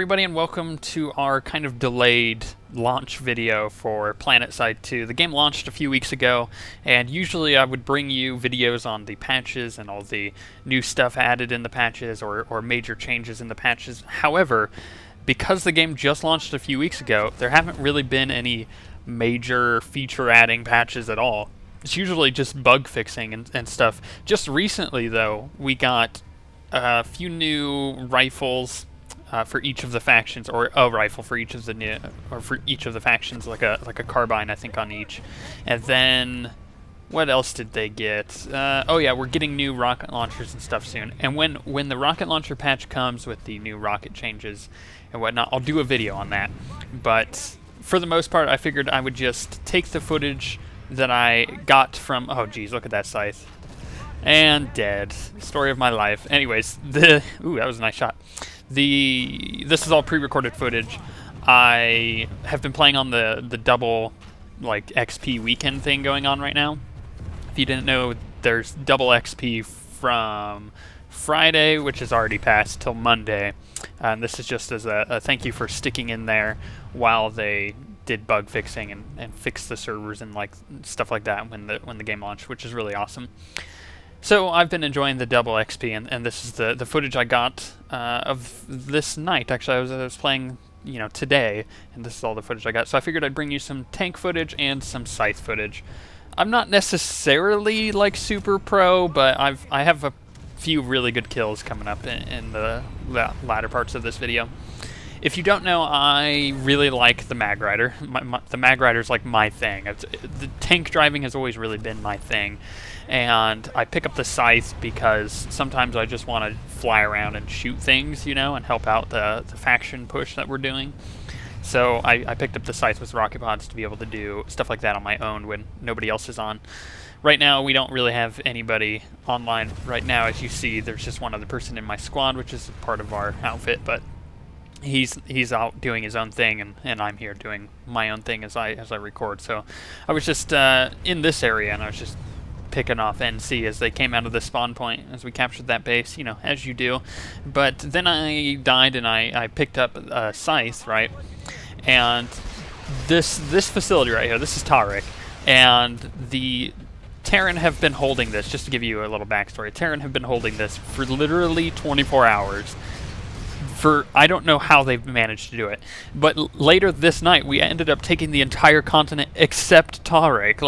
everybody, and welcome to our kind of delayed launch video for Planetside 2. The game launched a few weeks ago, and usually I would bring you videos on the patches and all the new stuff added in the patches or major changes in the patches. However, because the game just launched a few weeks ago, there haven't really been any major feature-adding patches at all. It's usually just bug fixing and stuff. Just recently, though, we got a few new rifles for each of the factions, or a rifle for each of the factions, like a carbine, I think, on each. And then what else did they get? Oh yeah, we're getting new rocket launchers and stuff soon. And when the rocket launcher patch comes with the new rocket changes and whatnot, I'll do a video on that. But for the most part, I figured I would just take the footage that I got from... Oh geez, look at that Scythe. And dead. Story of my life. Anyways, ooh, that was a nice shot. This is all pre-recorded footage. I have been playing on the double XP weekend thing going on right now. If you didn't know, there's double XP from Friday, which is already passed, till Monday. And this is just as a thank you for sticking in there while they did bug fixing and fixed the servers and stuff like that when the game launched, which is really awesome. So I've been enjoying the double XP, and this is the footage I got of this night. Actually, I was playing, today, and this is all the footage I got. So I figured I'd bring you some tank footage and some Scythe footage. I'm not necessarily super pro, but I have a few really good kills coming up in the latter parts of this video. If you don't know, I really like the Magrider. The Magrider's my thing. The tank driving has always really been my thing. And I pick up the Scythe because sometimes I just want to fly around and shoot things, and help out the faction push that we're doing. So I picked up the Scythe with rocket pods to be able to do stuff like that on my own when nobody else is on. Right now, we don't really have anybody online right now. As you see, there's just one other person in my squad, which is part of our outfit, but he's out doing his own thing, and I'm here doing my own thing as I record. So I was just in this area, and I was just picking off NC as they came out of the spawn point as we captured that base, as you do. But then I died, and I picked up a Scythe, right? And this facility right here, this is Tarek, and the Terran have been holding this. Just to give you a little backstory, Terran have been holding this for literally 24 hours. I don't know how they've managed to do it, but later this night we ended up taking the entire continent except Tarek.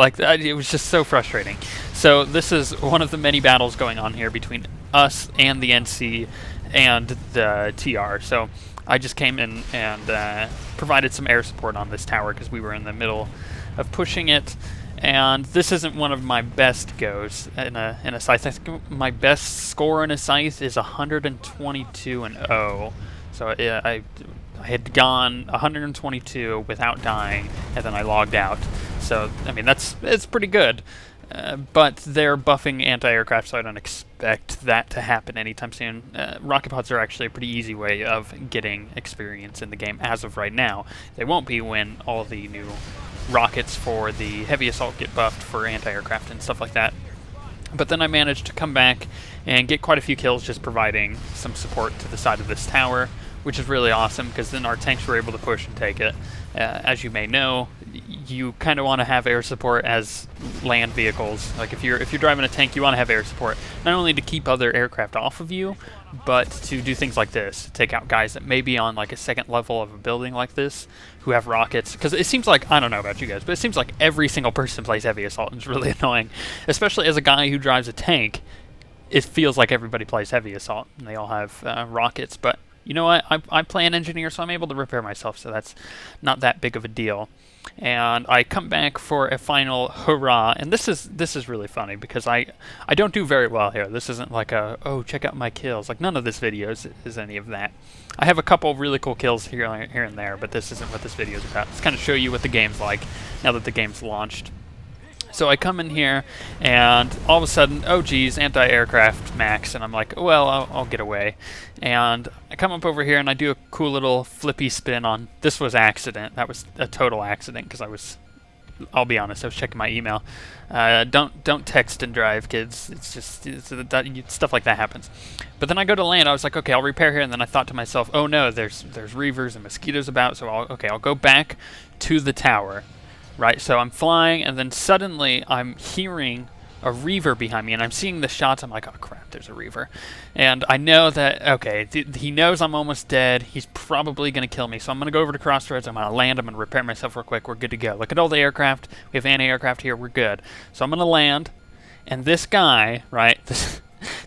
It was just so frustrating. So this is one of the many battles going on here between us and the NC and the TR. So I just came in and provided some air support on this tower because we were in the middle of pushing it. And this isn't one of my best goes in a Scythe. I think my best score in a Scythe is 122-0. So I had gone 122 without dying, and then I logged out. So I mean it's pretty good. But they're buffing anti-aircraft, so I don't expect that to happen anytime soon. Rocket pods are actually a pretty easy way of getting experience in the game as of right now. They won't be when all the new rockets for the heavy assault get buffed for anti-aircraft and stuff like that. But then I managed to come back and get quite a few kills just providing some support to the side of this tower, which is really awesome because then our tanks were able to push and take it. As you may know, you kind of want to have air support as land vehicles. If you're driving a tank, you want to have air support, not only to keep other aircraft off of you, but to do things like this, to take out guys that may be on a second level of a building like this who have rockets. Because it seems I don't know about you guys, but it seems like every single person plays heavy assault, and it's really annoying. Especially as a guy who drives a tank, it feels like everybody plays heavy assault, and they all have rockets. But you know what? I play an engineer, so I'm able to repair myself, so that's not that big of a deal. And I come back for a final hurrah, and this is really funny because I don't do very well here. This isn't oh, check out my kills. None of this video is any of that. I have a couple of really cool kills here and there, but this isn't what this video is about. It's kind of show you what the game's like now that the game's launched. So I come in here, and all of a sudden, oh geez, anti-aircraft max, and I'm like, well, I'll get away. And I come up over here, and I do a cool little flippy spin on... This was accident. That was a total accident, because I was I'll be honest, I was checking my email. Don't text and drive, kids. It's just stuff like that happens. But then I go to land. I was like, okay, I'll repair here, and then I thought to myself, oh no, there's reavers and mosquitoes about. So I'll go back to the tower, right? So I'm flying, and then suddenly I'm hearing a reaver behind me, and I'm seeing the shots. I'm like, oh crap, there's a reaver, and I know that, okay, he knows I'm almost dead. He's probably gonna kill me, so I'm gonna go over to Crossroads. I'm gonna land. I'm gonna repair myself real quick. We're good to go. Look at all the aircraft. We have anti-aircraft here. We're good. So I'm gonna land, and this guy, right?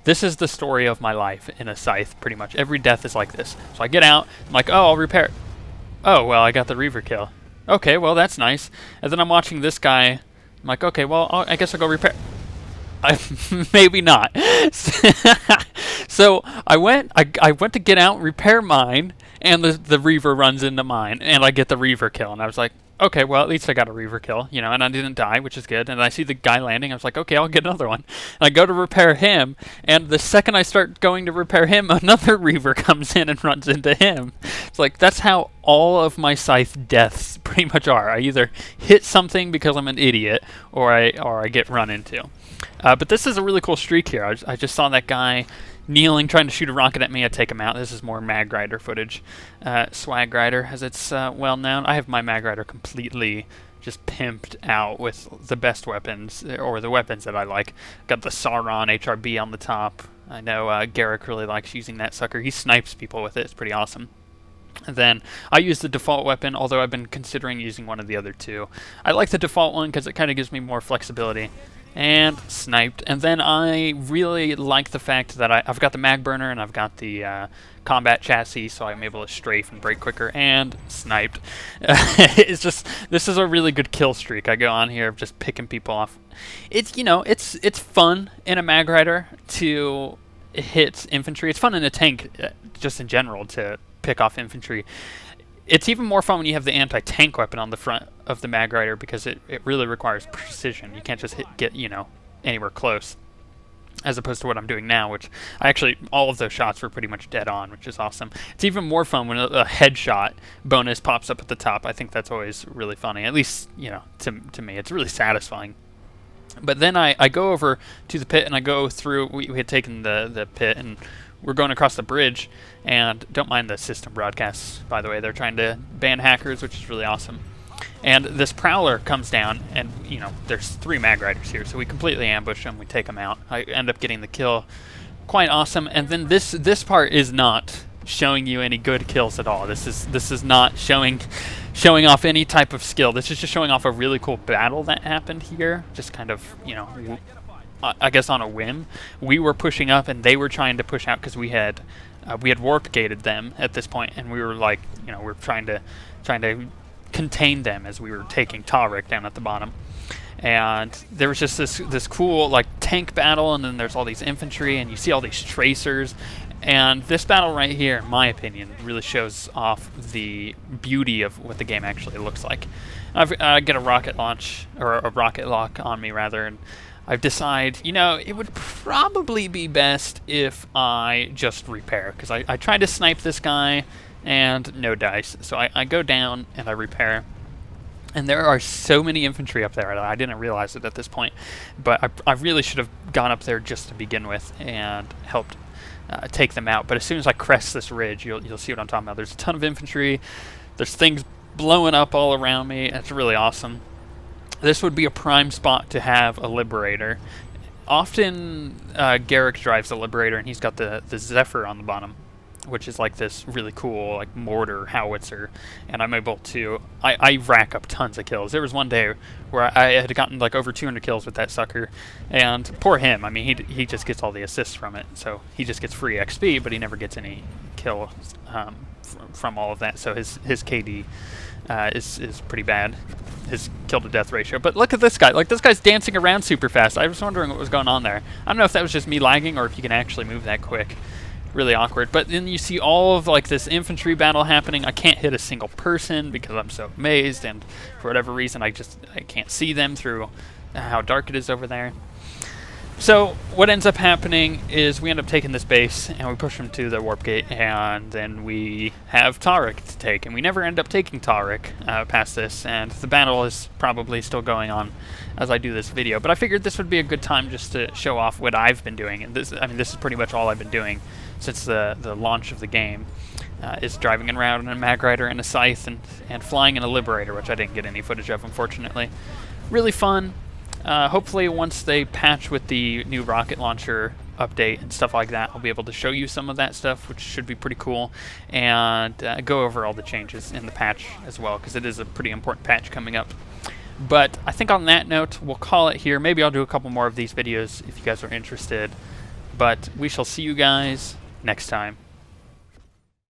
This is the story of my life in a Scythe. Pretty much every death is like this. So I get out. I'm like, oh, I'll repair. Oh well, I got the reaver kill. Okay, well that's nice. And then I'm watching this guy. I'm like, okay, well I guess I'll go repair. Maybe not. So I went to get out, repair mine, and the reaver runs into mine, and I get the reaver kill. And I was like, okay, well at least I got a reaver kill, you know, and I didn't die, which is good. And I see the guy landing. I was like, okay, I'll get another one. And I go to repair him, and the second I start going to repair him, another reaver comes in and runs into him. It's like, that's how all of my Scythe deaths pretty much are. I either hit something because I'm an idiot, or I get run into. But this is a really cool streak here. I just saw that guy kneeling, trying to shoot a rocket at me. I take him out. This is more Magrider footage. Swagrider, as it's well known. I have my Magrider completely just pimped out with the best weapons, or the weapons that I like. Got the Sauron HRB on the top. I know Garrick really likes using that sucker. He snipes people with it. It's pretty awesome. And then I use the default weapon, although I've been considering using one of the other two. I like the default one because it kind of gives me more flexibility. And sniped. And then I really like the fact that I've got the mag burner and I've got the combat chassis, so I'm able to strafe and break quicker, and sniped. It's just, this is a really good kill streak. I go on here of just picking people off. It's, you know, it's fun in a Magrider to hit infantry. It's fun in a tank just in general to pick off infantry. It's even more fun when you have the anti-tank weapon on the front of the Magrider, because it really requires precision. You can't just get, you know, anywhere close, as opposed to what I'm doing now, which all of those shots were pretty much dead on, which is awesome. It's even more fun when a headshot bonus pops up at the top. I think that's always really funny, at least, you know, to me. It's really satisfying. But then I go over to the pit, and I go through, we had taken the pit, and we're going across the bridge, and don't mind the system broadcasts, by the way. They're trying to ban hackers, which is really awesome. And this Prowler comes down, and, you know, there's 3 Magriders here, so we completely ambush them, we take them out. I end up getting the kill. Quite awesome. And then this part is not showing you any good kills at all. This is not showing off any type of skill. This is just showing off a really cool battle that happened here, just kind of, you know, I guess on a whim. We were pushing up, and they were trying to push out because we had warp gated them at this point, and we were like, you know, we're trying to contain them as we were taking Tariq down at the bottom. And there was just this cool like tank battle, and then there's all these infantry, and you see all these tracers. And this battle right here, in my opinion, really shows off the beauty of what the game actually looks like. I get a rocket launch, or a rocket lock on me rather, and I've decided, you know, it would probably be best if I just repair, because I tried to snipe this guy and no dice. So I go down and I repair. And there are so many infantry up there. I didn't realize it at this point, but I really should have gone up there just to begin with and helped take them out. But as soon as I crest this ridge, you'll see what I'm talking about. There's a ton of infantry. There's things blowing up all around me. It's really awesome. This would be a prime spot to have a Liberator. Often Garrick drives a Liberator, and he's got the Zephyr on the bottom, which is like this really cool like mortar howitzer, and I'm able to I rack up tons of kills. There was one day where I had gotten like over 200 kills with that sucker, and poor him. I mean, he just gets all the assists from it, so he just gets free XP, but he never gets any kill from all of that. So his KD is pretty bad, his kill to death ratio. But look at this guy. Like, this guy's dancing around super fast. I was wondering what was going on there. I don't know if that was just me lagging or if you can actually move that quick. Really awkward. But then you see all of like this infantry battle happening. I can't hit a single person because I'm so amazed, and for whatever reason I can't see them through how dark it is over there. So what ends up happening is we end up taking this base and we push him to the warp gate, and then we have Tariq to take, and we never end up taking Tariq past this, and the battle is probably still going on as I do this video. But I figured this would be a good time just to show off what I've been doing, and this is pretty much all I've been doing since the launch of the game. Is driving around in a Magrider and a Scythe and flying in a Liberator, which I didn't get any footage of, unfortunately. Really fun. Hopefully once they patch with the new rocket launcher update and stuff like that, I'll be able to show you some of that stuff, which should be pretty cool, and go over all the changes in the patch as well, because it is a pretty important patch coming up. But I think on that note, we'll call it here. Maybe I'll do a couple more of these videos if you guys are interested, but we shall see you guys next time.